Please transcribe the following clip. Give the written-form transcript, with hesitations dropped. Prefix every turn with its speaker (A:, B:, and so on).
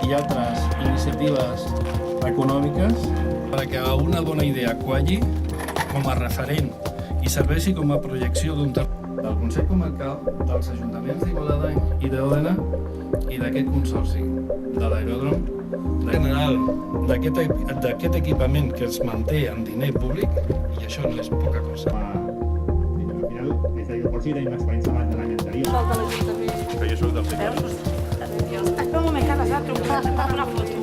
A: i altres iniciatives econòmiques perquè una bona idea qualli com a referent i serveixi com a projecció d'un del Consell Comarcal, dels Ajuntaments d'Igualada i d'Òdena i d'aquest consorci, de l'aeròdrom, en general d'aquest equipament que es manté amb diner públic, i això no és poca cosa.
B: Al final, des de por si tenim l'experiència abans de l'any anterior.
C: Que jo soc del sector.
D: Espera un moment, que has de trucar una foto.